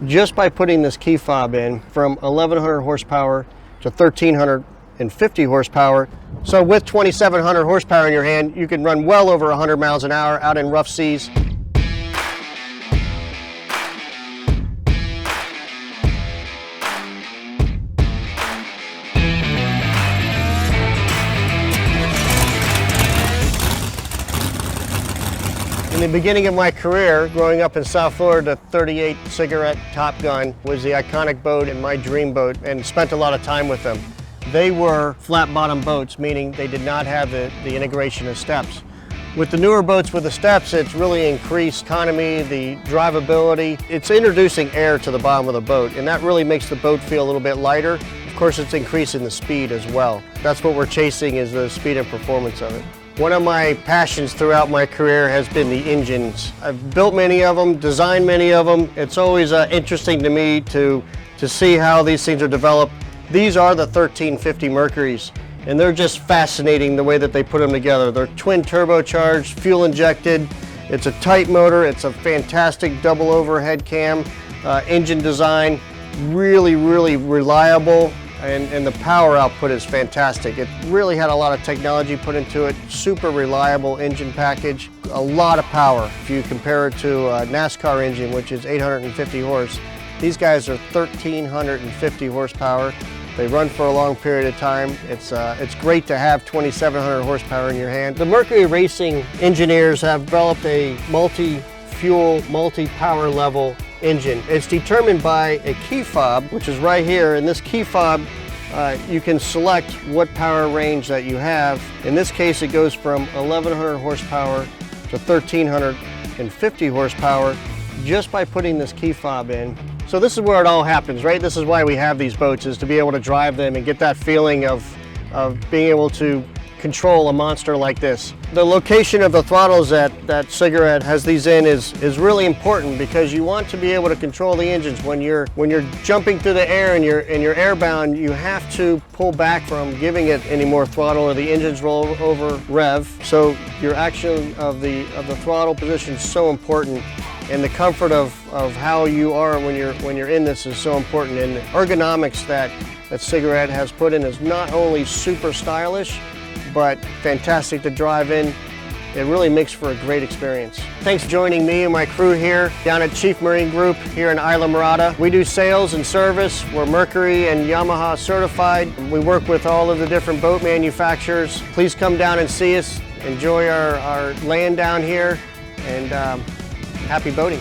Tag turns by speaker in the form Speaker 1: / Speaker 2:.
Speaker 1: just by putting this key fob in from 1100 horsepower to 1350 horsepower. So with 2700 horsepower in your hand, you can run well over 100 miles an hour out in rough seas. In the beginning of my career, growing up in South Florida, 38 Cigarette Top Gun was the iconic boat and my dream boat, and spent a lot of time with them. They were flat bottom boats, meaning they did not have the integration of steps. With the newer boats with the steps, it's really increased economy, the drivability. It's introducing air to the bottom of the boat, and that really makes the boat feel a little bit lighter. Of course, it's increasing the speed as well. That's what we're chasing, is the speed and performance of it. One of my passions throughout my career has been the engines. I've built many of them, designed many of them. It's always interesting to me to see how these things are developed. These are the 1350 Mercuries, and they're just fascinating the way that they put them together. They're twin turbocharged, fuel injected. It's a tight motor. It's a fantastic double overhead cam engine design. Really, really reliable. And the power output is fantastic. It really had a lot of technology put into it. Super reliable engine package. A lot of power if you compare it to a NASCAR engine, which is 850 horse. These guys are 1350 horsepower. They run for a long period of time. It's great to have 2700 horsepower in your hand. The Mercury Racing engineers have developed a multi-fuel, multi-power level engine. It's determined by a key fob, which is right here. In this key fob, you can select what power range that you have. In this case, it goes from 1100 horsepower to 1350 horsepower just by putting this key fob in. So this is where it all happens, right? This is why we have these boats, is to be able to drive them and get that feeling of being able to control a monster like this. The location of the throttles that Cigarette has these in is really important, because you want to be able to control the engines. When you're jumping through the air and you're airbound, you have to pull back from giving it any more throttle, or the engines roll over rev. So your action of the throttle position is so important, and the comfort of how you are when you're in this is so important. And the ergonomics that Cigarette has put in is not only super stylish, but fantastic to drive in. It really makes for a great experience. Thanks for joining me and my crew here down at Chief Marine Group here in Isla Mirada. We do sales and service. We're Mercury and Yamaha certified. We work with all of the different boat manufacturers. Please come down and see us. Enjoy our land down here, and happy boating.